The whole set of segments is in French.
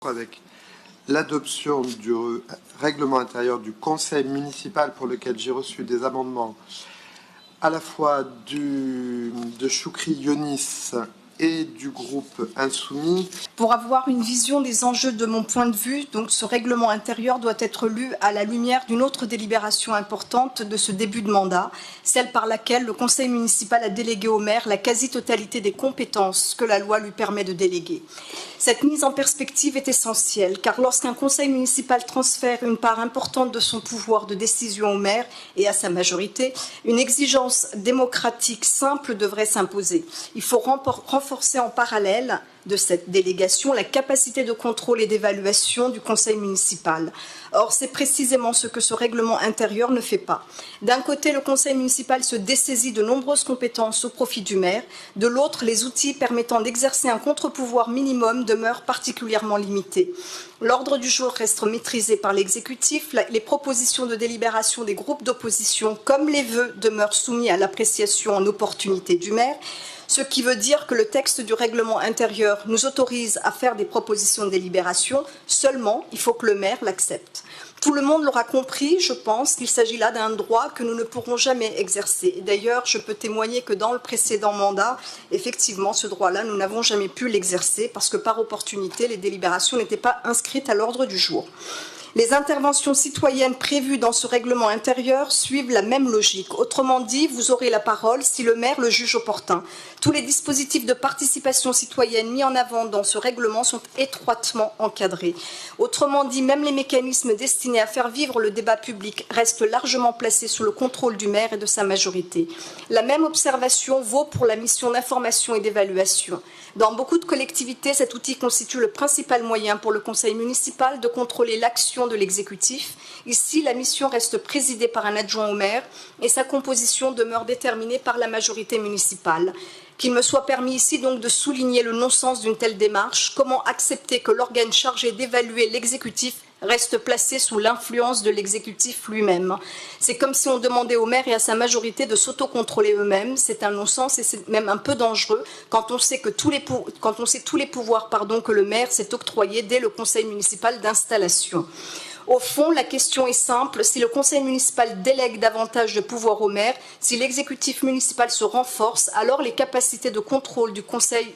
Avec l'adoption du règlement intérieur du conseil municipal pour lequel j'ai reçu des amendements à la fois de Choukri Yonis et du groupe Insoumis. Pour avoir une vision des enjeux de mon point de vue, donc ce règlement intérieur doit être lu à la lumière d'une autre délibération importante de ce début de mandat, celle par laquelle le conseil municipal a délégué au maire la quasi-totalité des compétences que la loi lui permet de déléguer. Cette mise en perspective est essentielle, car lorsqu'un conseil municipal transfère une part importante de son pouvoir de décision au maire et à sa majorité, une exigence démocratique simple devrait s'imposer. Il faut renforcer en parallèle de cette délégation la capacité de contrôle et d'évaluation du conseil municipal. Or, c'est précisément ce que ce règlement intérieur ne fait pas. D'un côté, le conseil municipal se dessaisit de nombreuses compétences au profit du maire. De l'autre, les outils permettant d'exercer un contre-pouvoir minimum demeurent particulièrement limités. L'ordre du jour reste maîtrisé par l'exécutif. Les propositions de délibération des groupes d'opposition, comme les vœux, demeurent soumis à l'appréciation en opportunité du maire. Ce qui veut dire que le texte du règlement intérieur nous autorise à faire des propositions de délibération, seulement il faut que le maire l'accepte. Tout le monde l'aura compris, je pense qu'il s'agit là d'un droit que nous ne pourrons jamais exercer. D'ailleurs, je peux témoigner que dans le précédent mandat, effectivement, ce droit-là, nous n'avons jamais pu l'exercer parce que par opportunité, les délibérations n'étaient pas inscrites à l'ordre du jour. Les interventions citoyennes prévues dans ce règlement intérieur suivent la même logique. Autrement dit, vous aurez la parole si le maire le juge opportun. Tous les dispositifs de participation citoyenne mis en avant dans ce règlement sont étroitement encadrés. Autrement dit, même les mécanismes destinés à faire vivre le débat public restent largement placés sous le contrôle du maire et de sa majorité. La même observation vaut pour la mission d'information et d'évaluation. Dans beaucoup de collectivités, cet outil constitue le principal moyen pour le conseil municipal de contrôler l'action de l'exécutif. Ici, la mission reste présidée par un adjoint au maire et sa composition demeure déterminée par la majorité municipale. Qu'il me soit permis ici donc de souligner le non-sens d'une telle démarche. Comment accepter que l'organe chargé d'évaluer l'exécutif reste placé sous l'influence de l'exécutif lui-même? C'est comme si on demandait au maire et à sa majorité de s'autocontrôler eux-mêmes. C'est un non-sens et c'est même un peu dangereux quand on sait tous les pouvoirs que le maire s'est octroyé dès le conseil municipal d'installation. Au fond, la question est simple. Si le conseil municipal délègue davantage de pouvoir au maire, si l'exécutif municipal se renforce, alors les capacités de contrôle du conseil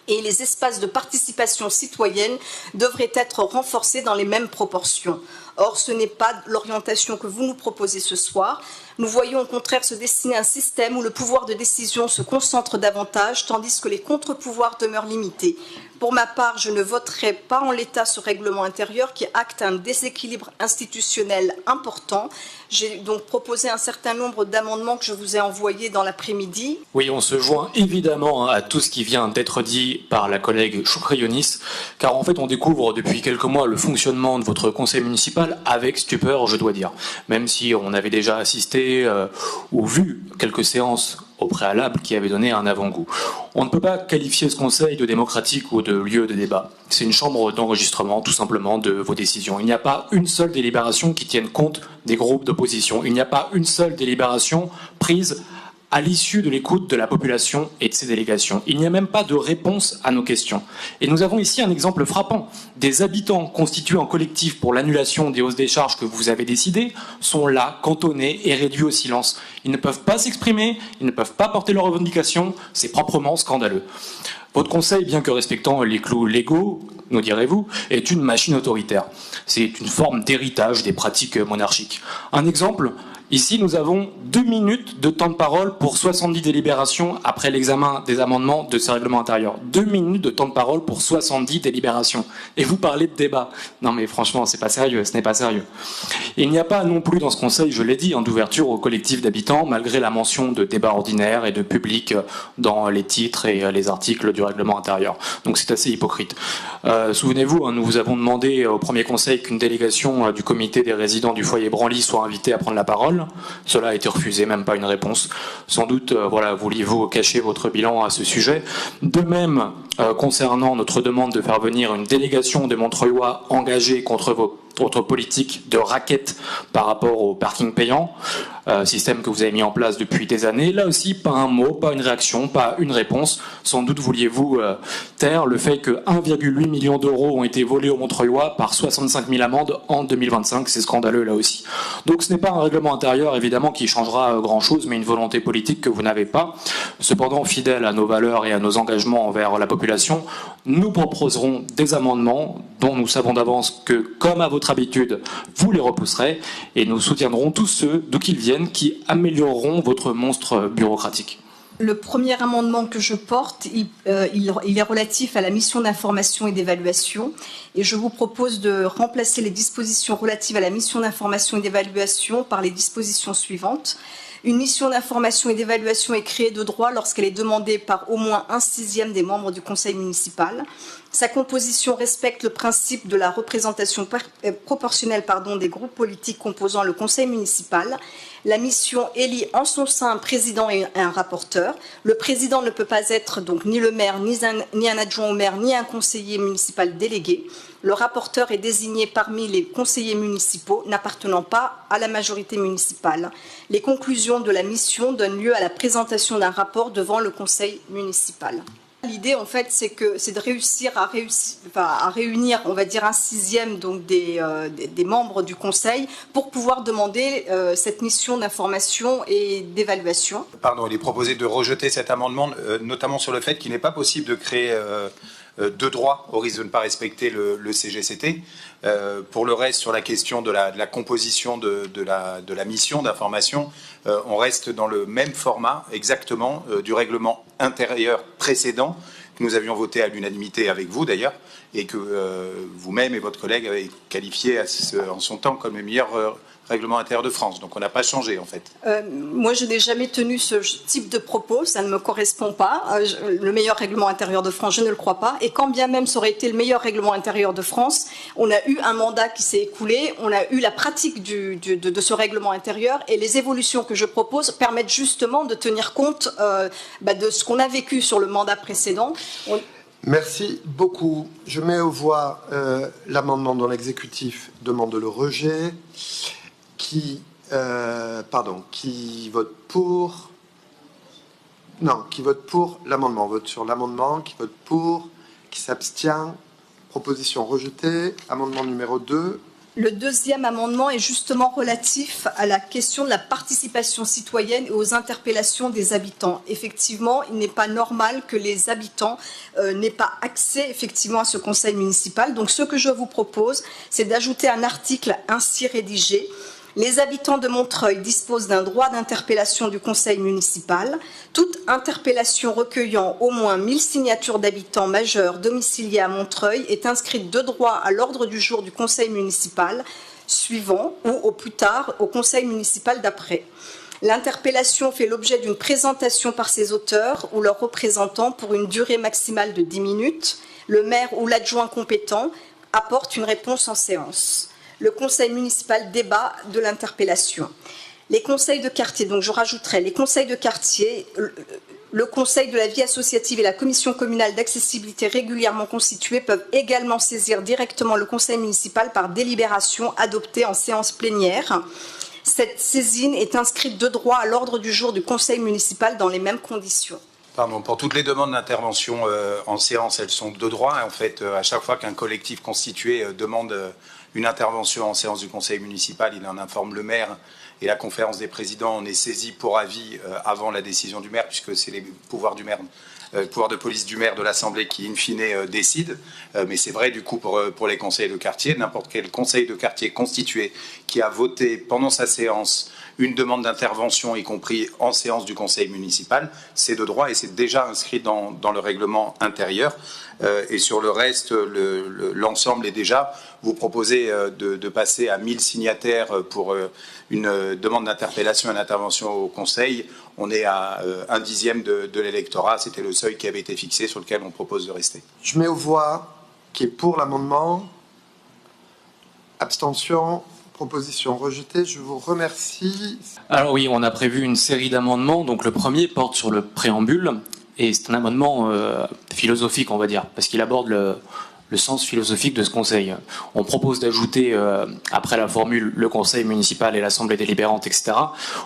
et les espaces de participation citoyenne devraient être renforcés dans les mêmes proportions. Or, ce n'est pas l'orientation que vous nous proposez ce soir. Nous voyons au contraire se dessiner un système où le pouvoir de décision se concentre davantage, tandis que les contre-pouvoirs demeurent limités. Pour ma part, je ne voterai pas en l'état ce règlement intérieur qui acte un déséquilibre institutionnel important. J'ai donc proposé un certain nombre d'amendements que je vous ai envoyés dans l'après-midi. Oui, on se joint évidemment à tout ce qui vient d'être dit par la collègue Choukri Yonis, car en fait on découvre depuis quelques mois le fonctionnement de votre conseil municipal avec stupeur, je dois dire. Même si on avait déjà assisté ou vu quelques séances au préalable qui avaient donné un avant-goût. On ne peut pas qualifier ce conseil de démocratique ou de lieu de débat. C'est une chambre d'enregistrement, tout simplement, de vos décisions. Il n'y a pas une seule délibération qui tienne compte des groupes d'opposition. Il n'y a pas une seule délibération prise à l'issue de l'écoute de la population et de ses délégations. Il n'y a même pas de réponse à nos questions. Et nous avons ici un exemple frappant. Des habitants constitués en collectif pour l'annulation des hausses des charges que vous avez décidées sont là, cantonnés et réduits au silence. Ils ne peuvent pas s'exprimer, ils ne peuvent pas porter leurs revendications, c'est proprement scandaleux. Votre conseil, bien que respectant les clous légaux, nous direz-vous, est une machine autoritaire. C'est une forme d'héritage des pratiques monarchiques. Un exemple, ici nous avons 2 minutes de temps de parole pour 70 délibérations après l'examen des amendements de ce règlement intérieur. 2 minutes de temps de parole pour 70 délibérations. Et vous parlez de débat. Non mais franchement, c'est pas sérieux, ce n'est pas sérieux. Il n'y a pas non plus dans ce conseil, je l'ai dit, d'ouverture au collectif d'habitants, malgré la mention de débat ordinaire et de public dans les titres et les articles du règlement intérieur. Donc c'est assez hypocrite. Souvenez-vous, nous vous avons demandé au premier conseil qu'une délégation du comité des résidents du foyer Branly soit invitée à prendre la parole. Cela a été refusé, même pas une réponse. Sans doute, vouliez-vous cacher votre bilan à ce sujet. De même, concernant notre demande de faire venir une délégation de Montreuilois engagée contre votre votre politique de raquette par rapport au parking payant, système que vous avez mis en place depuis des années. Là aussi, pas un mot, pas une réaction, pas une réponse. Sans doute vouliez-vous taire le fait que 1,8 million d'euros ont été volés au Montreuilois par 65 000 amendes en 2025. C'est scandaleux là aussi. Donc ce n'est pas un règlement intérieur, évidemment, qui changera grand-chose, mais une volonté politique que vous n'avez pas. Cependant, fidèles à nos valeurs et à nos engagements envers la population, nous proposerons des amendements dont nous savons d'avance que, comme à votre habitude, vous les repousserez, et nous soutiendrons tous ceux, d'où qu'ils viennent, qui amélioreront votre monstre bureaucratique. Le premier amendement que je porte, il est relatif à la mission d'information et d'évaluation, et je vous propose de remplacer les dispositions relatives à la mission d'information et d'évaluation par les dispositions suivantes. Une mission d'information et d'évaluation est créée de droit lorsqu'elle est demandée par au moins 1/6 des membres du conseil municipal. Sa composition respecte le principe de la représentation proportionnelle des groupes politiques composant le conseil municipal. La mission élit en son sein un président et un rapporteur. Le président ne peut pas être donc ni le maire, ni un adjoint au maire, ni un conseiller municipal délégué. Le rapporteur est désigné parmi les conseillers municipaux n'appartenant pas à la majorité municipale. Les conclusions de la mission donnent lieu à la présentation d'un rapport devant le conseil municipal. L'idée, en fait, c'est de réussir à réunir, on va dire, 1/6 donc des membres du Conseil pour pouvoir demander cette mission d'information et d'évaluation. Pardon, il est proposé de rejeter cet amendement, notamment sur le fait qu'il n'est pas possible de créer deux droits au risque de ne pas respecter le CGCT. Pour le reste, sur la question de la composition de la mission d'information, on reste dans le même format exactement du règlement intérieur précédent que nous avions voté à l'unanimité avec vous d'ailleurs, et que vous-même et votre collègue avez qualifié en son temps comme le meilleur règlement intérieur de France. Donc on n'a pas changé en fait. Moi je n'ai jamais tenu ce type de propos, ça ne me correspond pas. Le meilleur règlement intérieur de France, je ne le crois pas. Et quand bien même ça aurait été le meilleur règlement intérieur de France, on a eu un mandat qui s'est écoulé, on a eu la pratique de ce règlement intérieur, et les évolutions que je propose permettent justement de tenir compte de ce qu'on a vécu sur le mandat précédent. Merci beaucoup. Je mets aux voix l'amendement dont l'exécutif demande le rejet. Qui vote pour? Non, qui vote pour l'amendement. Vote sur l'amendement. Qui vote pour? Qui s'abstient? Proposition rejetée. Amendement numéro 2. Le deuxième amendement est justement relatif à la question de la participation citoyenne et aux interpellations des habitants. Effectivement, il n'est pas normal que les habitants n'aient pas accès effectivement à ce conseil municipal. Donc ce que je vous propose, c'est d'ajouter un article ainsi rédigé. Les habitants de Montreuil disposent d'un droit d'interpellation du conseil municipal. Toute interpellation recueillant au moins 1000 signatures d'habitants majeurs domiciliés à Montreuil est inscrite de droit à l'ordre du jour du conseil municipal suivant ou au plus tard au conseil municipal d'après. L'interpellation fait l'objet d'une présentation par ses auteurs ou leurs représentants pour une durée maximale de 10 minutes. Le maire ou l'adjoint compétent apporte une réponse en séance. Le conseil municipal débat de l'interpellation. Les conseils de quartier, donc je rajouterai les conseils de quartier, le conseil de la vie associative et la commission communale d'accessibilité régulièrement constitués peuvent également saisir directement le conseil municipal par délibération adoptée en séance plénière. Cette saisine est inscrite de droit à l'ordre du jour du conseil municipal dans les mêmes conditions. Pardon, pour toutes les demandes d'intervention en séance, elles sont de droit. En fait, à chaque fois qu'un collectif constitué demande une intervention en séance du conseil municipal, il en informe le maire et la conférence des présidents. On est saisi pour avis avant la décision du maire, puisque c'est les pouvoirs du maire, pouvoir de police du maire de l'Assemblée qui, in fine, décide. Mais c'est vrai, du coup, pour les conseils de quartier. N'importe quel conseil de quartier constitué qui a voté pendant sa séance une demande d'intervention, y compris en séance du conseil municipal, c'est de droit et c'est déjà inscrit dans le règlement intérieur. Et sur le reste, l'ensemble est déjà. Vous proposez de passer à 1000 signataires pour une demande d'interpellation et d'intervention au conseil. On est à 1/10 de l'électorat. C'était le seuil qui avait été fixé, sur lequel on propose de rester. Je mets aux voix qui est pour l'amendement. Abstention. Proposition rejetée, je vous remercie. Alors oui, on a prévu une série d'amendements. Donc le premier porte sur le préambule, et c'est un amendement philosophique, on va dire, parce qu'il aborde le sens philosophique de ce conseil. On propose d'ajouter, après la formule le conseil municipal et l'assemblée délibérante, etc.,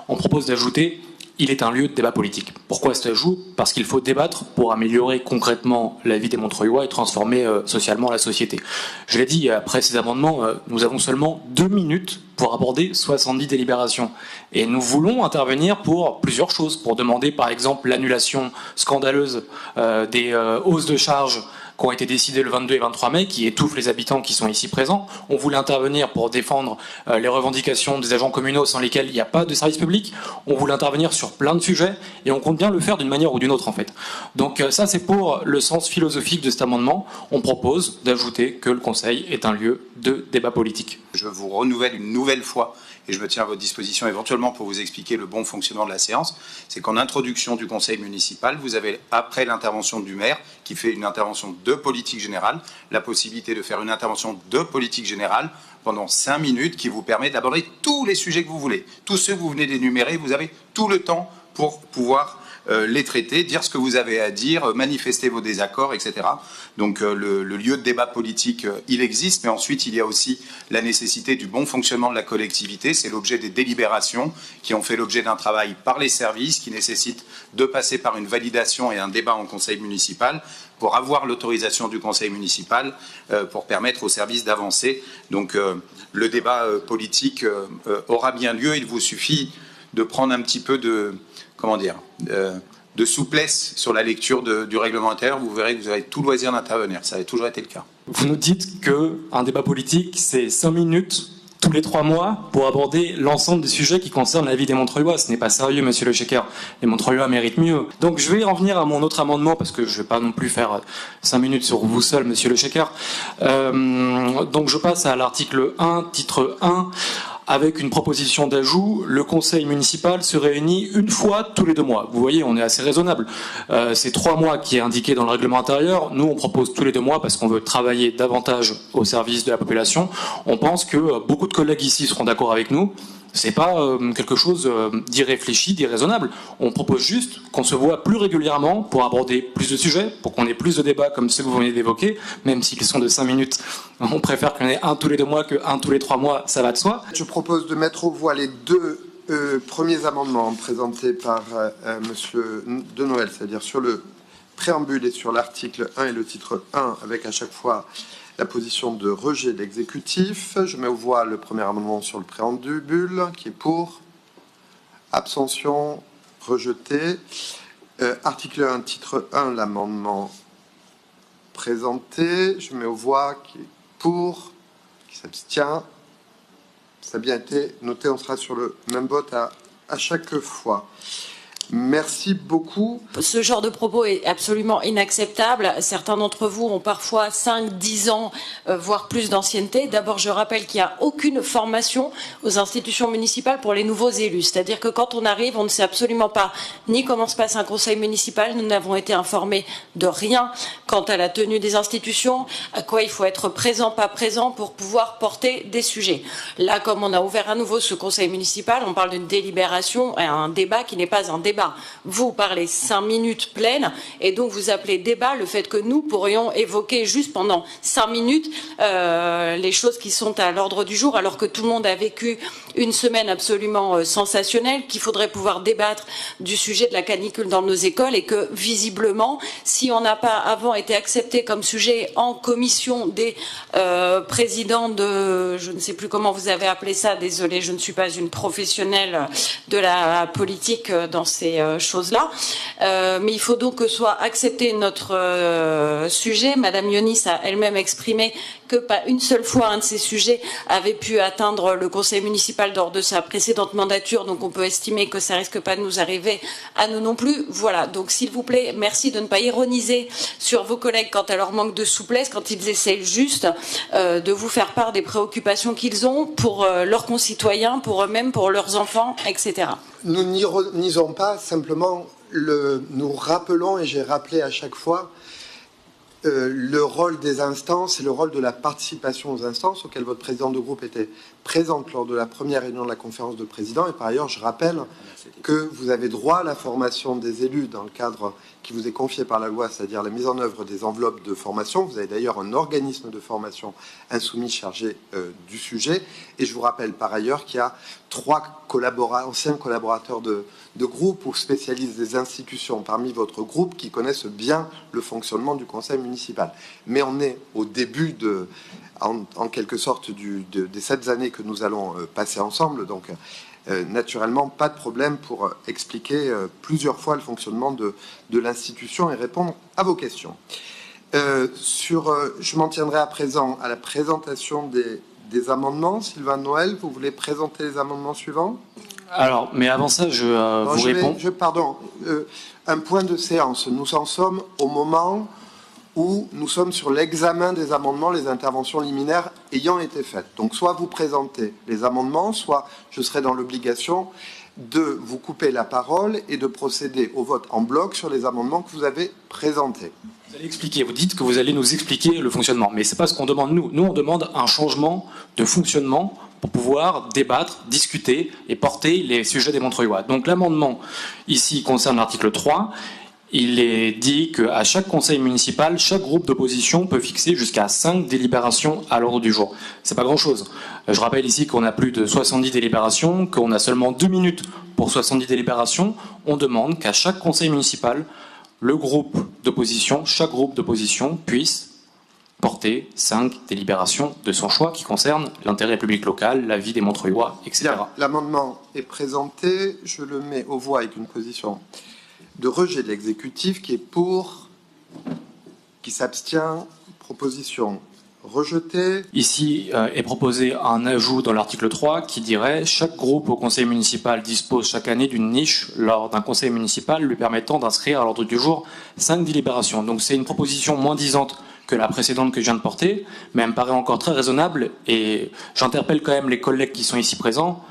on propose d'ajouter il est un lieu de débat politique. Pourquoi cet ajout? Parce qu'il faut débattre pour améliorer concrètement la vie des Montreuillois et transformer socialement la société. Je l'ai dit, après ces amendements, nous avons seulement 2 minutes pour aborder 70 délibérations. Et nous voulons intervenir pour plusieurs choses, pour demander par exemple l'annulation scandaleuse des hausses de charges qui ont été décidées le 22 et 23 mai, qui étouffent les habitants qui sont ici présents. On voulait intervenir pour défendre les revendications des agents communaux sans lesquels il n'y a pas de service public. On voulait intervenir sur plein de sujets et on compte bien le faire d'une manière ou d'une autre en fait. Donc ça c'est pour le sens philosophique de cet amendement. On propose d'ajouter que le Conseil est un lieu de débat politique. Je vous renouvelle une nouvelle fois et je me tiens à votre disposition éventuellement pour vous expliquer le bon fonctionnement de la séance, c'est qu'en introduction du conseil municipal, vous avez, après l'intervention du maire, qui fait une intervention de politique générale, la possibilité de faire une intervention de politique générale pendant 5 minutes qui vous permet d'aborder tous les sujets que vous voulez. Tous ceux que vous venez d'énumérer, vous avez tout le temps pour pouvoir les traiter, dire ce que vous avez à dire, manifester vos désaccords, etc. Donc le lieu de débat politique, il existe, mais ensuite il y a aussi la nécessité du bon fonctionnement de la collectivité. C'est l'objet des délibérations qui ont fait l'objet d'un travail par les services, qui nécessitent de passer par une validation et un débat en conseil municipal pour avoir l'autorisation du conseil municipal pour permettre aux services d'avancer. Donc le débat politique aura bien lieu. Il vous suffit de prendre un petit peu de de souplesse sur la lecture du règlement intérieur, vous verrez que vous avez tout loisir d'intervenir. Ça a toujours été le cas. Vous nous dites qu'un débat politique, c'est 5 minutes tous les 3 mois pour aborder l'ensemble des sujets qui concernent la vie des Montreuillois. Ce n'est pas sérieux, monsieur Le Checker. Les Montreuillois méritent mieux. Donc je vais en venir à mon autre amendement, parce que je ne vais pas non plus faire 5 minutes sur vous seul, monsieur Le Checker. Donc je passe à l'article 1, titre 1. Avec une proposition d'ajout, le conseil municipal se réunit une fois tous les 2 mois. Vous voyez, on est assez raisonnable. C'est 3 mois qui est indiqué dans le règlement intérieur. Nous, on propose tous les 2 mois parce qu'on veut travailler davantage au service de la population. On pense que beaucoup de collègues ici seront d'accord avec nous. C'est pas quelque chose d'irréfléchi, d'irraisonnable. On propose juste qu'on se voit plus régulièrement pour aborder plus de sujets, pour qu'on ait plus de débats comme ceux que vous venez d'évoquer, même s'ils sont de 5 minutes. On préfère qu'il y en ait un tous les 2 mois qu'un tous les 3 mois, ça va de soi. Je propose de mettre aux voix les 2 premiers amendements présentés par monsieur De Noël, c'est-à-dire sur le préambule et sur l'article 1 et le titre 1, avec à chaque fois la position de rejet de l'exécutif. Je mets aux voix le premier amendement sur le préambule, qui est pour, abstention, rejeté. Article 1, titre 1, l'amendement présenté. Je mets aux voix qui est pour, qui s'abstient. Ça a bien été noté, on sera sur le même vote à chaque fois. Merci beaucoup. Ce genre de propos est absolument inacceptable. Certains d'entre vous ont parfois 5, 10 ans, voire plus d'ancienneté. D'abord, je rappelle qu'il n'y a aucune formation aux institutions municipales pour les nouveaux élus. C'est-à-dire que quand on arrive, on ne sait absolument pas ni comment se passe un conseil municipal. Nous n'avons été informés de rien quant à la tenue des institutions, à quoi il faut être présent, pas présent pour pouvoir porter des sujets. Là, comme on a ouvert à nouveau ce conseil municipal, on parle d'une délibération et un débat qui n'est pas un débat. Vous parlez 5 minutes pleines et donc vous appelez débat le fait que nous pourrions évoquer juste pendant 5 minutes les choses qui sont à l'ordre du jour, alors que tout le monde a vécu une semaine absolument sensationnelle, qu'il faudrait pouvoir débattre du sujet de la canicule dans nos écoles et que visiblement, si on n'a pas avant été accepté comme sujet en commission des présidents de, je ne sais plus comment vous avez appelé ça, désolé, je ne suis pas une professionnelle de la politique dans ces choses-là, mais il faut donc que soit accepté notre sujet. Madame Yonis a elle-même exprimé que pas une seule fois un de ces sujets avait pu atteindre le conseil municipal lors de sa précédente mandature, donc on peut estimer que ça risque pas de nous arriver à nous non plus. Voilà, donc s'il vous plaît, merci de ne pas ironiser sur vos collègues quant à leur manque de souplesse, quand ils essayent juste de vous faire part des préoccupations qu'ils ont pour leurs concitoyens, pour eux-mêmes, pour leurs enfants, etc. Nous n'ironisons pas, simplement nous rappelons, et j'ai rappelé à chaque fois, le rôle des instances et le rôle de la participation aux instances auxquelles votre président de groupe était présente lors de la première réunion de la conférence de présidents. Et par ailleurs, je rappelle que vous avez droit à la formation des élus dans le cadre qui vous est confiée par la loi, c'est-à-dire la mise en œuvre des enveloppes de formation. Vous avez d'ailleurs un organisme de formation insoumis chargé du sujet. Et je vous rappelle par ailleurs qu'il y a 3 anciens collaborateurs de groupe ou spécialistes des institutions parmi votre groupe qui connaissent bien le fonctionnement du conseil municipal. Mais on est au début en quelque sorte des 7 années que nous allons passer ensemble. Donc, naturellement, pas de problème pour expliquer plusieurs fois le fonctionnement de l'institution et répondre à vos questions. Je m'en tiendrai à présent à la présentation des amendements. Sylvain Noël, vous voulez présenter les amendements suivants? Alors, mais avant ça, vous réponds. Pardon, un point de séance. Nous en sommes au moment où nous sommes sur l'examen des amendements, les interventions liminaires ayant été faites. Donc, soit vous présentez les amendements, soit je serai dans l'obligation de vous couper la parole et de procéder au vote en bloc sur les amendements que vous avez présentés. Vous allez expliquer, vous dites que vous allez nous expliquer le fonctionnement, mais c'est pas ce qu'on demande nous. Nous, on demande un changement de fonctionnement pour pouvoir débattre, discuter et porter les sujets des Montreuillois. Donc l'amendement ici concerne l'article 3. Il est dit qu'à chaque conseil municipal, chaque groupe d'opposition peut fixer jusqu'à 5 délibérations à l'ordre du jour. C'est pas grand-chose. Je rappelle ici qu'on a plus de 70 délibérations, qu'on a seulement 2 minutes pour 70 délibérations. On demande qu'à chaque conseil municipal, chaque groupe d'opposition puisse porter 5 délibérations de son choix qui concernent l'intérêt public local, la vie des Montreuillois, etc. L'amendement est présenté, je le mets aux voix avec une position de rejet de l'exécutif qui est pour, qui s'abstient, proposition rejetée. Ici est proposé un ajout dans l'article 3 qui dirait « Chaque groupe au conseil municipal dispose chaque année d'une niche lors d'un conseil municipal lui permettant d'inscrire à l'ordre du jour 5 délibérations ». Donc c'est une proposition moins disante que la précédente que je viens de porter, mais elle me paraît encore très raisonnable et j'interpelle quand même les collègues qui sont ici présents.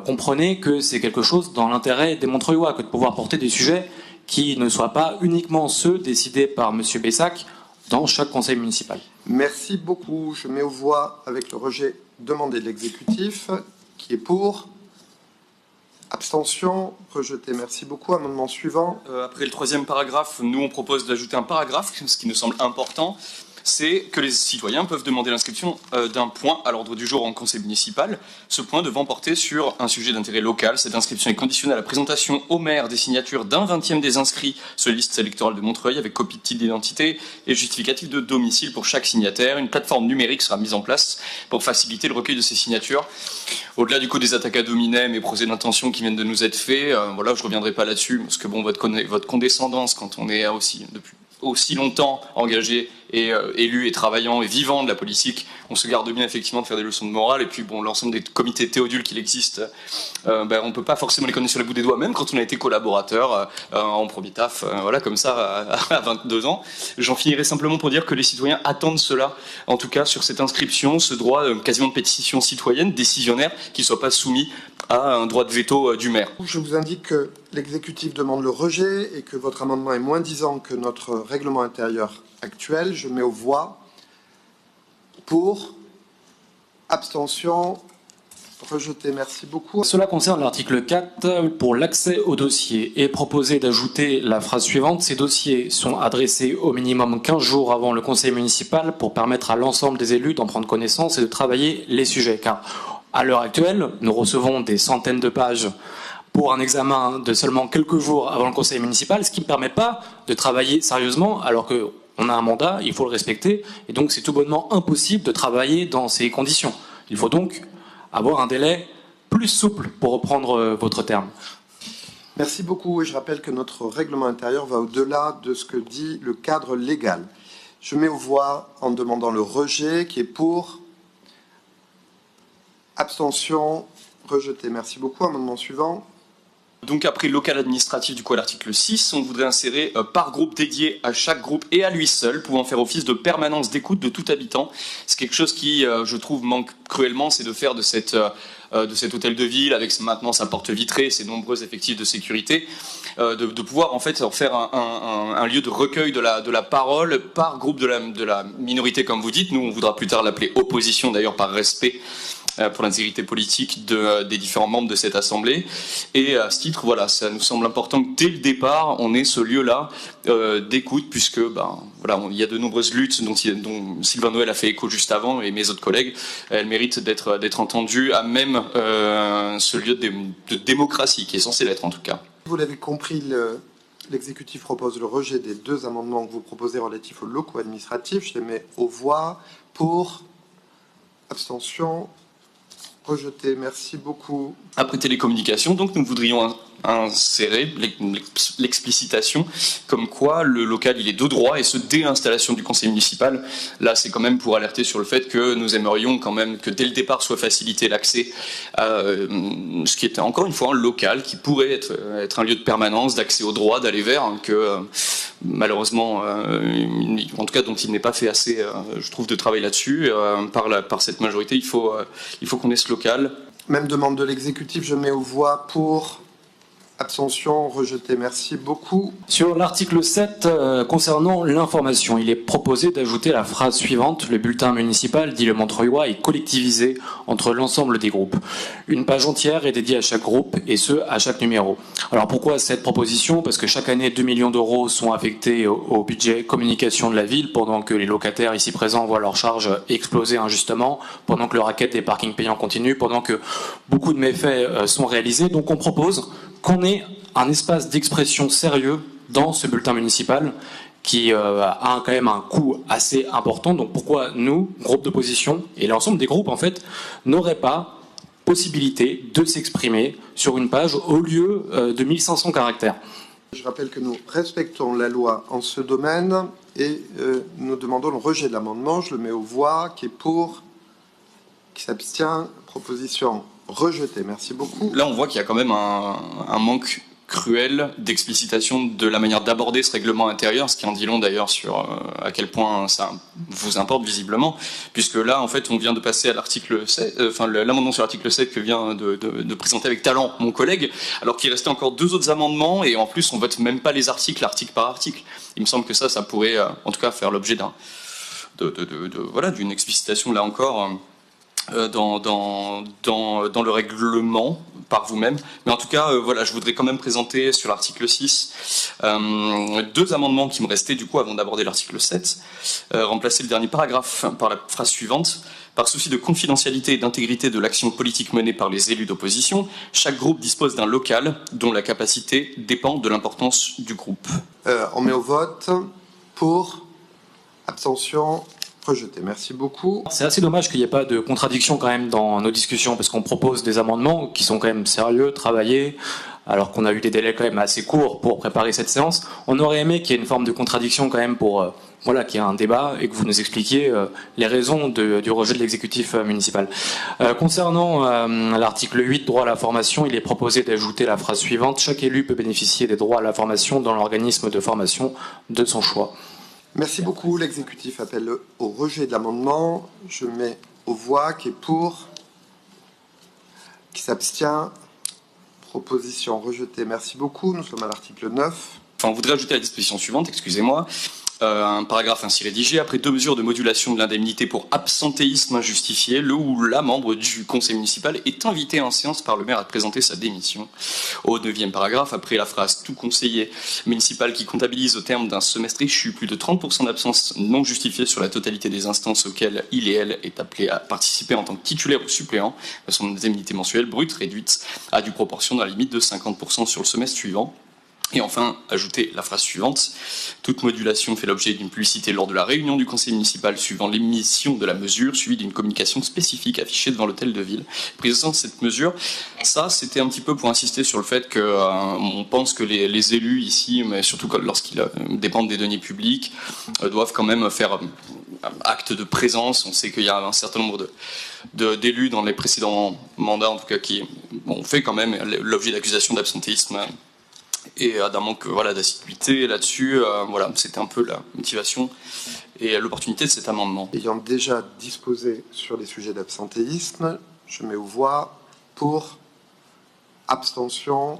Comprenez que c'est quelque chose dans l'intérêt des Montreuillois que de pouvoir porter des sujets qui ne soient pas uniquement ceux décidés par M. Bessac dans chaque conseil municipal. Merci beaucoup. Je mets aux voix avec le rejet demandé de l'exécutif qui est pour. Abstention, rejeté. Merci beaucoup. Amendement suivant. Après le 3e paragraphe, nous on propose d'ajouter un paragraphe, ce qui nous semble important. C'est que les citoyens peuvent demander l'inscription d'un point à l'ordre du jour en conseil municipal, ce point devant porter sur un sujet d'intérêt local. Cette inscription est conditionnée à la présentation au maire des signatures d'un 20e des inscrits sur les listes électorales de Montreuil avec copie de titre d'identité et justificatif de domicile pour chaque signataire. Une plateforme numérique sera mise en place pour faciliter le recueil de ces signatures. Au-delà du coup des attaques à dominem et procès d'intention qui viennent de nous être faits, voilà, je ne reviendrai pas là-dessus, parce que bon, votre condescendance quand on est aussi depuis aussi longtemps engagé et élu et travaillant et vivant de la politique, on se garde bien effectivement de faire des leçons de morale. Et puis bon, l'ensemble des comités Théodule qu'il existe, on ne peut pas forcément les connaître sur le bout des doigts, même quand on a été collaborateur en premier taf, voilà, comme ça à 22 ans. J'en finirai simplement pour dire que les citoyens attendent cela, en tout cas sur cette inscription, ce droit quasiment de pétition citoyenne, décisionnaire, qui ne soit pas soumis à un droit de veto du maire. Je vous indique que l'exécutif demande le rejet et que votre amendement est moins disant que notre règlement intérieur actuel. Je mets aux voix pour, abstention, rejeté. Merci beaucoup. Cela concerne l'article 4. Pour l'accès au dossier est proposé d'ajouter la phrase suivante. Ces dossiers sont adressés au minimum 15 jours avant le conseil municipal pour permettre à l'ensemble des élus d'en prendre connaissance et de travailler les sujets. Car à l'heure actuelle, nous recevons des centaines de pages pour un examen de seulement quelques jours avant le conseil municipal, ce qui ne permet pas de travailler sérieusement, alors qu'on a un mandat, il faut le respecter, et donc c'est tout bonnement impossible de travailler dans ces conditions. Il faut donc avoir un délai plus souple, pour reprendre votre terme. Merci beaucoup, et je rappelle que notre règlement intérieur va au-delà de ce que dit le cadre légal. Je mets aux voix en demandant le rejet, qui est pour, abstention, rejeté. Merci beaucoup. Amendement suivant. Donc après le local administratif, du coup à l'article 6, on voudrait insérer par groupe dédié à chaque groupe et à lui seul, pouvant faire office de permanence d'écoute de tout habitant. C'est quelque chose qui, je trouve, manque cruellement, c'est de faire de cet hôtel de ville, avec maintenant sa porte vitrée, ses nombreux effectifs de sécurité, de pouvoir en fait en faire un lieu de recueil de la parole par groupe de la minorité, comme vous dites. Nous, on voudra plus tard l'appeler opposition, d'ailleurs par respect pour l'intégrité politique des différents membres de cette assemblée. Et à ce titre, voilà, ça nous semble important que dès le départ, on ait ce lieu-là d'écoute, puisque voilà, il y a de nombreuses luttes dont Sylvain Noël a fait écho juste avant, et mes autres collègues, elles méritent d'être entendues à même ce lieu de démocratie, qui est censé l'être en tout cas. Vous l'avez compris, l'exécutif propose le rejet des 2 amendements que vous proposez relatifs aux locaux administratifs. Je les mets aux voix. Pour, abstention, rejeté. Merci beaucoup. Après télécommunications, donc nous voudrions insérer l'explicitation comme quoi le local il est de droit, et ce dès l'installation du conseil municipal. Là, c'est quand même pour alerter sur le fait que nous aimerions quand même que dès le départ soit facilité l'accès à ce qui était encore une fois un local qui pourrait être un lieu de permanence, d'accès au droit, d'aller vers, que malheureusement, en tout cas dont il n'est pas fait assez, je trouve, de travail là-dessus. Par cette majorité, il faut qu'on ait ce local. Même demande de l'exécutif, je mets aux voix. Pour, abstention, rejeté. Merci beaucoup. Sur l'article 7, concernant l'information, il est proposé d'ajouter la phrase suivante: le bulletin municipal, dit le Montreuillois, est collectivisé entre l'ensemble des groupes. Une page entière est dédiée à chaque groupe, et ce, à chaque numéro. Alors pourquoi cette proposition? Parce que chaque année, 2 millions d'euros sont affectés au budget communication de la ville, pendant que les locataires ici présents voient leurs charges exploser injustement, pendant que le racket des parkings payants continue, pendant que beaucoup de méfaits sont réalisés. Donc on propose qu'on ait un espace d'expression sérieux dans ce bulletin municipal qui a quand même un coût assez important. Donc pourquoi nous, groupe d'opposition, et l'ensemble des groupes en fait, n'auraient pas possibilité de s'exprimer sur une page au lieu de 1500 caractères? Je rappelle que nous respectons la loi en ce domaine et nous demandons le rejet de l'amendement. Je le mets aux voix. Qui est pour? Qui s'abstient? Proposition rejeté. Merci beaucoup. Là, on voit qu'il y a quand même un manque cruel d'explicitation de la manière d'aborder ce règlement intérieur, ce qui en dit long d'ailleurs sur à quel point ça vous importe visiblement, puisque là, en fait, on vient de passer à l'article 7, l'amendement sur l'article 7 que vient de présenter avec talent mon collègue, alors qu'il restait encore 2 autres amendements, et en plus, on vote même pas les articles, article par article. Il me semble que ça pourrait, en tout cas, faire l'objet d'une explicitation, là encore, dans le règlement par vous-même. Mais en tout cas, voilà, je voudrais quand même présenter sur l'article 6 2 amendements qui me restaient du coup avant d'aborder l'article 7. Remplacer le dernier paragraphe par la phrase suivante: par souci de confidentialité et d'intégrité de l'action politique menée par les élus d'opposition, chaque groupe dispose d'un local dont la capacité dépend de l'importance du groupe. On met au vote. Pour, abstention, rejeté. Merci beaucoup. C'est assez dommage qu'il n'y ait pas de contradiction quand même dans nos discussions, parce qu'on propose des amendements qui sont quand même sérieux, travaillés, alors qu'on a eu des délais quand même assez courts pour préparer cette séance. On aurait aimé qu'il y ait une forme de contradiction quand même pour qu'il y ait un débat et que vous nous expliquiez les raisons du rejet de l'exécutif municipal. Concernant l'article 8, droit à la formation, il est proposé d'ajouter la phrase suivante: chaque élu peut bénéficier des droits à la formation dans l'organisme de formation de son choix. Merci beaucoup. L'exécutif appelle au rejet de l'amendement. Je mets aux voix. Qui est pour? Qui s'abstient? Proposition rejetée. Merci beaucoup. Nous sommes à l'article 9. On voudrait ajouter la disposition suivante, excusez-moi. Un paragraphe ainsi rédigé: après 2 mesures de modulation de l'indemnité pour absentéisme injustifié, le ou la membre du conseil municipal est invité en séance par le maire à présenter sa démission. Au 9e paragraphe, après la phrase: tout conseiller municipal qui comptabilise au terme d'un semestre échu plus de 30% d'absence non justifiée sur la totalité des instances auxquelles il et elle est appelé à participer en tant que titulaire ou suppléant, son indemnité mensuelle brute réduite à due proportion dans la limite de 50% sur le semestre suivant. Et enfin, ajouter la phrase suivante: toute modulation fait l'objet d'une publicité lors de la réunion du conseil municipal suivant l'émission de la mesure, suivie d'une communication spécifique affichée devant l'hôtel de ville. Présentant cette mesure, ça c'était un petit peu pour insister sur le fait que on pense que les élus ici, mais surtout lorsqu'ils dépendent des deniers publics, doivent quand même faire acte de présence. On sait qu'il y a un certain nombre d'élus dans les précédents mandats, en tout cas, qui ont fait quand même l'objet d'accusations d'absentéisme et d'un manque d'assiduité là-dessus. C'était un peu la motivation et l'opportunité de cet amendement. Ayant déjà disposé sur les sujets d'absentéisme, je mets aux voix. Pour, abstention,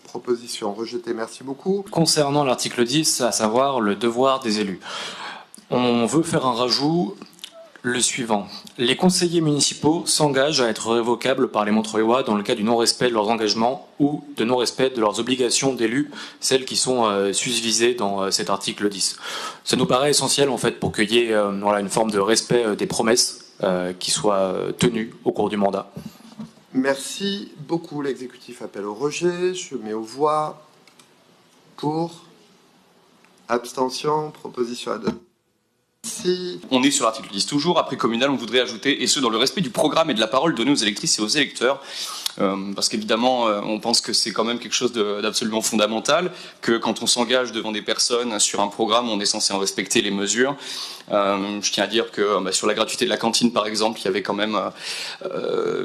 proposition rejetée. Merci beaucoup. Concernant l'article 10, à savoir le devoir des élus, on veut faire un rajout: Le suivant. Les conseillers municipaux s'engagent à être révocables par les Montreuillois dans le cas du non-respect de leurs engagements ou de non-respect de leurs obligations d'élus, celles qui sont susvisées dans cet article 10. Ça nous paraît essentiel en fait pour qu'il y ait une forme de respect des promesses qui soient tenues au cours du mandat. Merci beaucoup. L'exécutif appelle au rejet. Je mets aux voix. Pour. Abstention. Proposition adoptée. Si. On est sur l'article 10 toujours. Après communal, on voudrait ajouter, et ce dans le respect du programme et de la parole donnée aux électrices et aux électeurs, parce qu'évidemment, on pense que c'est quand même quelque chose d'absolument fondamental, que quand on s'engage devant des personnes sur un programme, on est censé en respecter les mesures. Je tiens à dire que sur la gratuité de la cantine, par exemple, il y avait quand même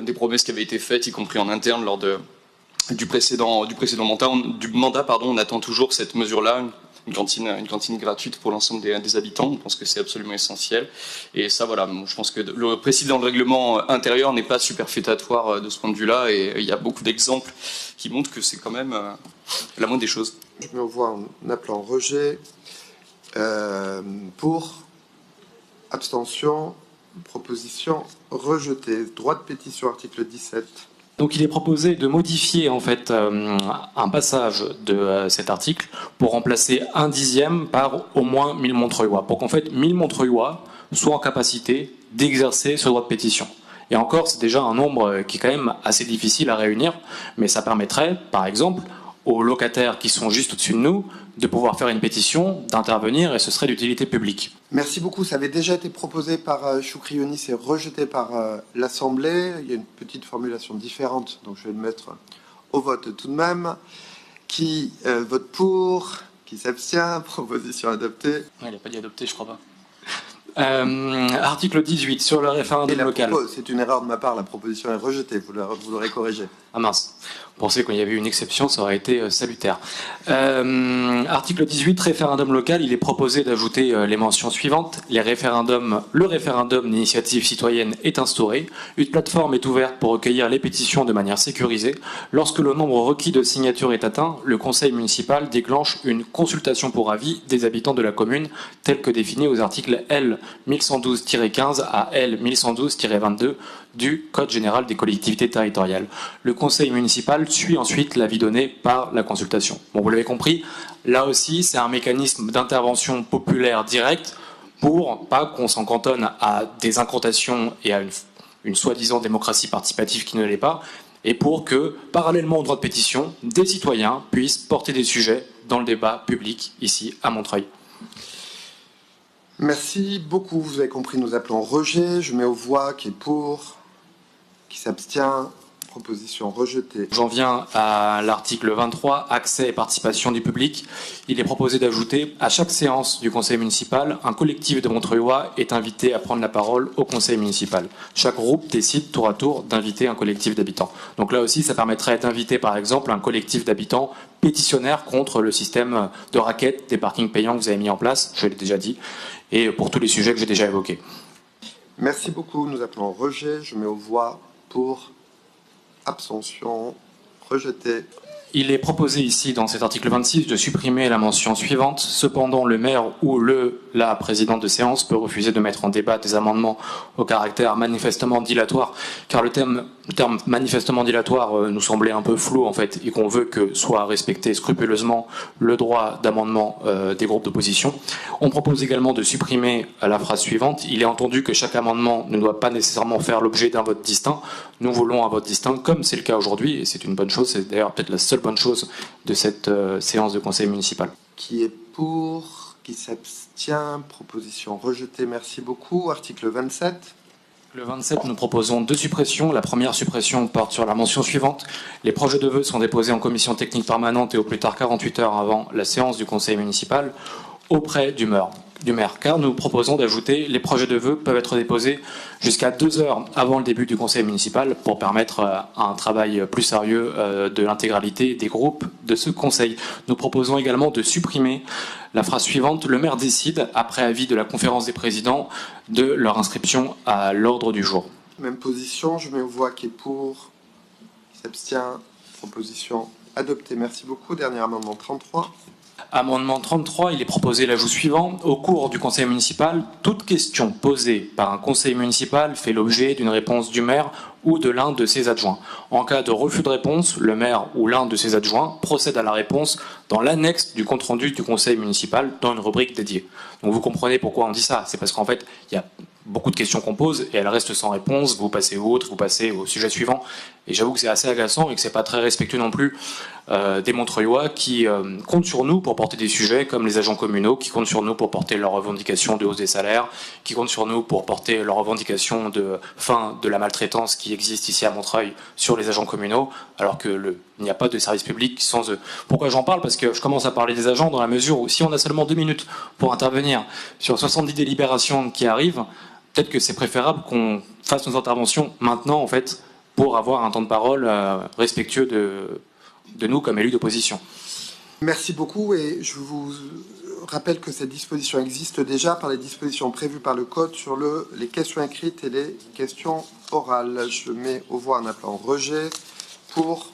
des promesses qui avaient été faites, y compris en interne, lors du précédent mandat. On attend toujours cette mesure-là. Une cantine gratuite pour l'ensemble des habitants. On pense que c'est absolument essentiel. Et ça, voilà, je pense que le précis dans le règlement intérieur n'est pas superfétatoire de ce point de vue-là. Et il y a beaucoup d'exemples qui montrent que c'est quand même la moindre des choses. Je me vois en appelant rejet. Pour. Abstention. Proposition rejetée. Droit de pétition, article 17. Donc il est proposé de modifier en fait un passage de cet article pour remplacer un dixième par au moins 1000 Montreuillois, pour qu'en fait 1000 Montreuillois soient en capacité d'exercer ce droit de pétition. Et encore, c'est déjà un nombre qui est quand même assez difficile à réunir, mais ça permettrait, par exemple, aux locataires qui sont juste au-dessus de nous de pouvoir faire une pétition, d'intervenir, et ce serait d'utilité publique. Merci beaucoup. Ça avait déjà été proposé par Choukri Younis et rejeté par l'Assemblée. Il y a une petite formulation différente, donc je vais le mettre au vote tout de même. Qui vote pour? Qui s'abstient? Proposition adoptée. Il n'a pas dit adopté, je crois pas. Article 18 sur le référendum local. C'est une erreur de ma part, la proposition est rejetée, vous l'aurez corrigée. Ah mince, vous pensez qu'il y avait eu une exception, ça aurait été salutaire. Article 18, référendum local, il est proposé d'ajouter les mentions suivantes. Le référendum d'initiative citoyenne est instauré. Une plateforme est ouverte pour recueillir les pétitions de manière sécurisée. Lorsque le nombre requis de signatures est atteint, le conseil municipal déclenche une consultation pour avis des habitants de la commune, telle que définie aux articles L 1112-15 à L 1112-22 du Code général des collectivités territoriales. Le conseil municipal suit ensuite l'avis donné par la consultation. Bon, vous l'avez compris, là aussi, c'est un mécanisme d'intervention populaire directe pour pas qu'on s'en cantonne à des incantations et à une soi-disant démocratie participative qui ne l'est pas, et pour que, parallèlement au droit de pétition, des citoyens puissent porter des sujets dans le débat public ici à Montreuil. Merci beaucoup. Vous avez compris, nous appelons rejet. Je mets aux voix qui est pour, qui s'abstient. Proposition rejetée. J'en viens à l'article 23, accès et participation du public. Il est proposé d'ajouter à chaque séance du conseil municipal, un collectif de Montreuillois est invité à prendre la parole au conseil municipal. Chaque groupe décide tour à tour d'inviter un collectif d'habitants. Donc là aussi, ça permettrait d'inviter par exemple un collectif d'habitants pétitionnaires contre le système de raquettes des parkings payants que vous avez mis en place, je l'ai déjà dit, et pour tous les sujets que j'ai déjà évoqués. Merci beaucoup. Nous appelons rejet. Je mets aux voix pour. Abstention, rejeté. Il est proposé ici, dans cet article 26, de supprimer la mention suivante. Cependant, le maire ou la présidente de séance peut refuser de mettre en débat des amendements au caractère manifestement dilatoire, car le terme manifestement dilatoire nous semblait un peu flou, en fait, et qu'on veut que soit respecté scrupuleusement le droit d'amendement des groupes d'opposition. On propose également de supprimer la phrase suivante. Il est entendu que chaque amendement ne doit pas nécessairement faire l'objet d'un vote distinct. Nous voulons un vote distinct, comme c'est le cas aujourd'hui, et c'est une bonne chose, c'est d'ailleurs peut-être la seule bonne chose de cette séance de conseil municipal. Qui est pour, qui s'abstient, proposition rejetée, merci beaucoup. Article 27. Le 27, nous proposons deux suppressions. La première suppression porte sur la mention suivante. Les projets de vœux sont déposés en commission technique permanente et au plus tard 48 heures avant la séance du conseil municipal auprès du maire. Car nous proposons d'ajouter les projets de vœux peuvent être déposés jusqu'à 2 heures avant le début du conseil municipal pour permettre un travail plus sérieux de l'intégralité des groupes de ce conseil. Nous proposons également de supprimer la phrase suivante. Le maire décide, après avis de la conférence des présidents, de leur inscription à l'ordre du jour. Même position, je mets aux voix qui est pour, qui s'abstient, proposition adoptée. Merci beaucoup. Dernier amendement 33. Amendement 33, il est proposé l'ajout suivant. Au cours du conseil municipal, toute question posée par un conseil municipal fait l'objet d'une réponse du maire ou de l'un de ses adjoints. En cas de refus de réponse, le maire ou l'un de ses adjoints procède à la réponse dans l'annexe du compte-rendu du conseil municipal dans une rubrique dédiée. Donc vous comprenez pourquoi on dit ça. C'est parce qu'en fait, il y a beaucoup de questions qu'on pose et elles restent sans réponse. Vous passez outre, vous passez au sujet suivant. Et j'avoue que c'est assez agaçant et que c'est pas très respectueux non plus des Montreuillois qui comptent sur nous pour porter des sujets comme les agents communaux, qui comptent sur nous pour porter leurs revendications de hausse des salaires, qui comptent sur nous pour porter leurs revendications de fin de la maltraitance qui existe ici à Montreuil sur les agents communaux, alors qu'il n'y a pas de service public sans eux. Pourquoi j'en parle? Parce que je commence à parler des agents dans la mesure où si on a seulement 2 minutes pour intervenir sur 70 délibérations qui arrivent, peut-être que c'est préférable qu'on fasse nos interventions maintenant, en fait, pour avoir un temps de parole respectueux de nous comme élus d'opposition. Merci beaucoup et je vous rappelle que cette disposition existe déjà par les dispositions prévues par le Code sur les questions écrites et les questions orales. Je mets aux voix en appelant rejet, pour,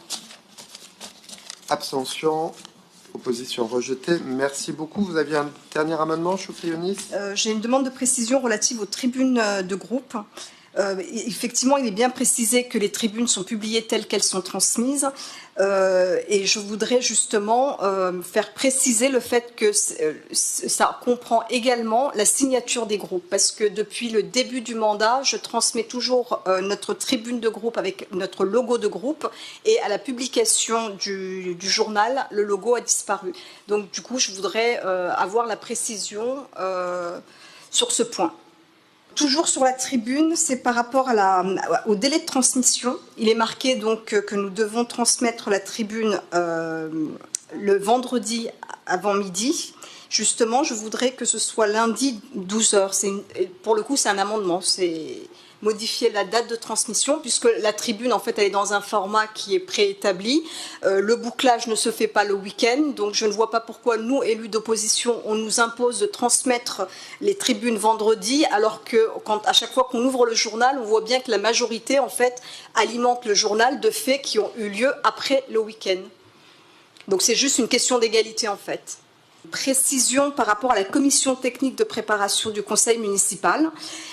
abstention, opposition rejetée. Merci beaucoup. Vous aviez un dernier amendement, Choukri Younis? J'ai une demande de précision relative aux tribunes de groupe. Effectivement, il est bien précisé que les tribunes sont publiées telles qu'elles sont transmises et je voudrais justement faire préciser le fait que ça comprend également la signature des groupes parce que depuis le début du mandat, je transmets toujours notre tribune de groupe avec notre logo de groupe et à la publication du journal, le logo a disparu. Donc du coup, je voudrais avoir la précision sur ce point. Toujours sur la tribune, c'est par rapport au délai de transmission. Il est marqué donc que nous devons transmettre la tribune le vendredi avant midi. Justement, je voudrais que ce soit lundi 12h. Pour le coup, c'est un amendement. C'est modifier la date de transmission puisque la tribune, en fait, elle est dans un format qui est préétabli. Le bouclage ne se fait pas le week-end, donc je ne vois pas pourquoi nous, élus d'opposition, on nous impose de transmettre les tribunes vendredi, alors que à chaque fois qu'on ouvre le journal, on voit bien que la majorité, en fait, alimente le journal de faits qui ont eu lieu après le week-end. Donc c'est juste une question d'égalité, en fait. Précision par rapport à la commission technique de préparation du conseil municipal,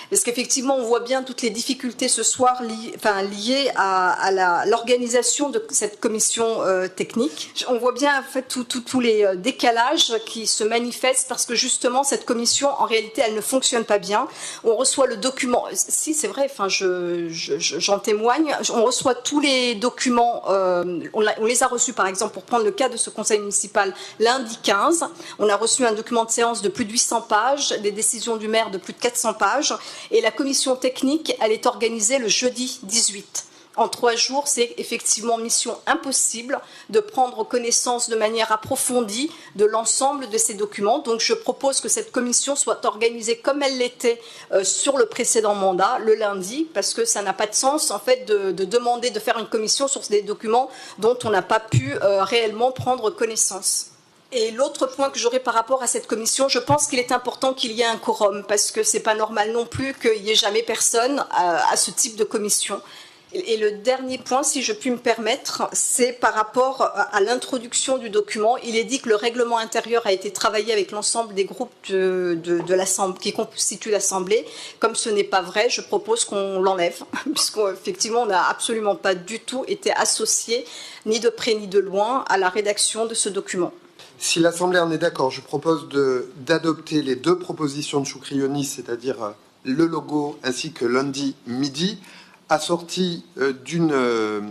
parce qu'effectivement on voit bien toutes les difficultés ce soir liées à l'organisation de cette commission technique. On voit bien en fait tous les décalages qui se manifestent parce que justement cette commission en réalité elle ne fonctionne pas bien. On reçoit le document, si c'est vrai, enfin j'en témoigne, on reçoit tous les documents, on les a reçus par exemple pour prendre le cas de ce conseil municipal lundi 15. On a reçu un document de séance de plus de 800 pages, des décisions du maire de plus de 400 pages, et la commission technique, elle est organisée le jeudi 18. En 3 jours, c'est effectivement mission impossible de prendre connaissance de manière approfondie de l'ensemble de ces documents. Donc je propose que cette commission soit organisée comme elle l'était sur le précédent mandat, le lundi, parce que ça n'a pas de sens en fait de demander de faire une commission sur des documents dont on n'a pas pu réellement prendre connaissance. Et l'autre point que j'aurais par rapport à cette commission, je pense qu'il est important qu'il y ait un quorum, parce que c'est pas normal non plus qu'il n'y ait jamais personne à ce type de commission. Et le dernier point, si je puis me permettre, c'est par rapport à l'introduction du document. Il est dit que le règlement intérieur a été travaillé avec l'ensemble des groupes de l'Assemblée, qui constituent l'Assemblée. Comme ce n'est pas vrai, je propose qu'on l'enlève, puisqu'effectivement, on n'a absolument pas du tout été associé, ni de près ni de loin, à la rédaction de ce document. Si l'Assemblée en est d'accord, je propose d'adopter les 2 propositions de Choukri Younis, c'est-à-dire le logo ainsi que lundi midi, assorties d'une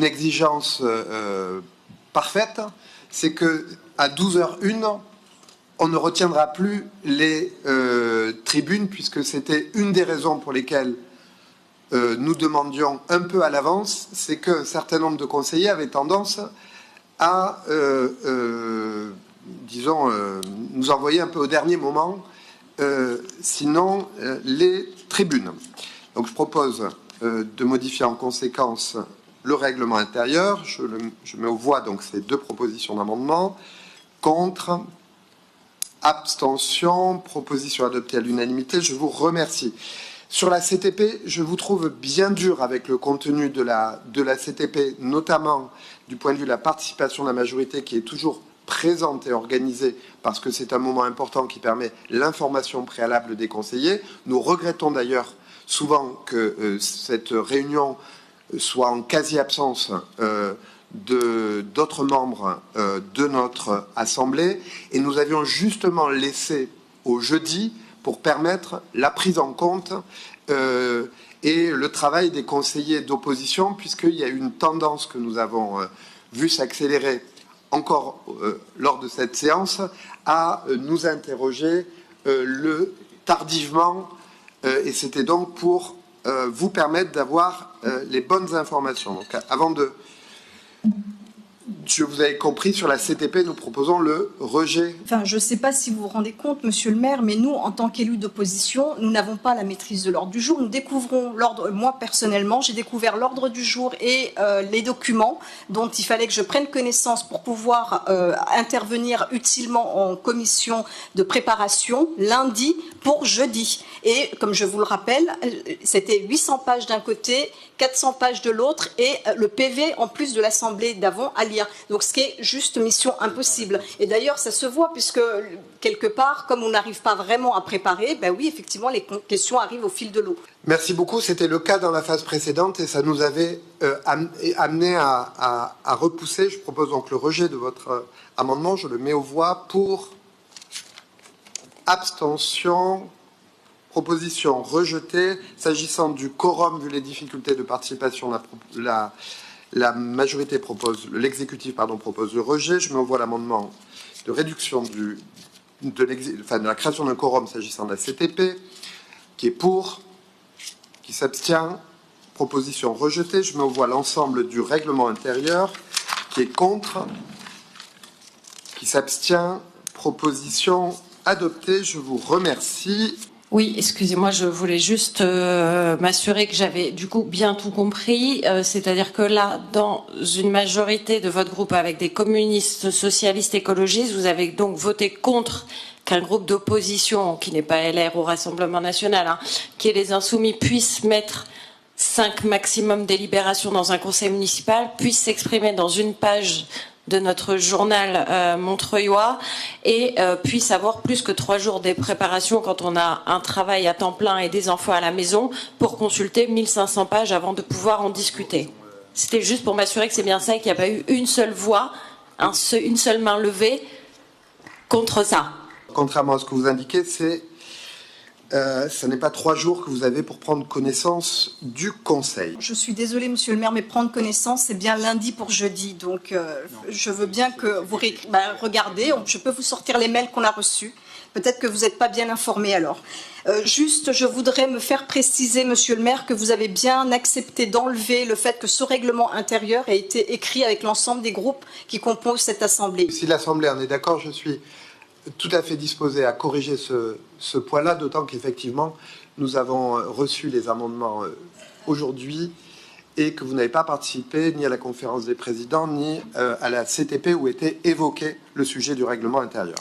exigence parfaite, c'est qu'à 12h01, on ne retiendra plus les tribunes, puisque c'était une des raisons pour lesquelles nous demandions un peu à l'avance, c'est qu'un certain nombre de conseillers avaient tendance à, disons, nous envoyer un peu au dernier moment, sinon les tribunes. Donc je propose de modifier en conséquence le règlement intérieur. Je mets aux voix donc ces 2 propositions d'amendement. Contre, abstention, proposition adoptée à l'unanimité. Je vous remercie. Sur la CTP, je vous trouve bien dur avec le contenu de la CTP, notamment du point de vue de la participation de la majorité qui est toujours présente et organisée parce que c'est un moment important qui permet l'information préalable des conseillers. Nous regrettons d'ailleurs souvent que cette réunion soit en quasi-absence d'autres membres de notre Assemblée et nous avions justement laissé au jeudi pour permettre la prise en compte et le travail des conseillers d'opposition, puisqu'il y a une tendance que nous avons vue s'accélérer encore lors de cette séance à nous interroger tardivement, et c'était donc pour vous permettre d'avoir les bonnes informations. Donc, vous avez compris, sur la CTP, nous proposons le rejet. Enfin, je ne sais pas si vous vous rendez compte, monsieur le maire, mais nous, en tant qu'élus d'opposition, nous n'avons pas la maîtrise de l'ordre du jour. Nous découvrons l'ordre, moi personnellement, j'ai découvert l'ordre du jour et les documents dont il fallait que je prenne connaissance pour pouvoir intervenir utilement en commission de préparation lundi pour jeudi. Et comme je vous le rappelle, c'était 800 pages d'un côté, 400 pages de l'autre et le PV en plus de l'Assemblée d'avant à lire. Donc ce qui est juste mission impossible. Et d'ailleurs ça se voit puisque quelque part, comme on n'arrive pas vraiment à préparer, ben oui, effectivement, les questions arrivent au fil de l'eau. Merci beaucoup. C'était le cas dans la phase précédente et ça nous avait amené à repousser. Je propose donc le rejet de votre amendement. Je le mets aux voix pour abstention. Proposition rejetée. S'agissant du quorum, vu les difficultés de participation, la majorité propose, l'exécutif propose le rejet. Je mets au voix l'amendement de réduction de la création d'un quorum s'agissant de la CTP, qui est pour, qui s'abstient. Proposition rejetée. Je mets au voix l'ensemble du règlement intérieur, qui est contre, qui s'abstient. Proposition adoptée. Je vous remercie. Oui, excusez-moi, je voulais juste m'assurer que j'avais du coup bien tout compris. C'est-à-dire que là, dans une majorité de votre groupe avec des communistes, socialistes, écologistes, vous avez donc voté contre qu'un groupe d'opposition, qui n'est pas LR au Rassemblement national, qui est les Insoumis, puisse mettre 5 maximum délibérations dans un conseil municipal, puisse s'exprimer dans une page de notre journal montreuillois et puisse avoir plus que 3 jours de préparation quand on a un travail à temps plein et des enfants à la maison pour consulter 1500 pages avant de pouvoir en discuter. C'était juste pour m'assurer que c'est bien ça et qu'il n'y a pas eu une seule voix, une seule main levée contre ça. Contrairement à ce que vous indiquez, ce n'est pas 3 jours que vous avez pour prendre connaissance du Conseil. Je suis désolée, monsieur le maire, mais prendre connaissance, c'est bien lundi pour jeudi. Donc, je veux bien que vous regardez. Je peux vous sortir les mails qu'on a reçus. Peut-être que vous n'êtes pas bien informé alors. Juste, je voudrais me faire préciser, monsieur le maire, que vous avez bien accepté d'enlever le fait que ce règlement intérieur ait été écrit avec l'ensemble des groupes qui composent cette Assemblée. Si l'Assemblée en est d'accord, je suis tout à fait disposé à corriger ce point-là, d'autant qu'effectivement, nous avons reçu les amendements aujourd'hui et que vous n'avez pas participé ni à la conférence des présidents, ni à la CTP où était évoqué le sujet du règlement intérieur.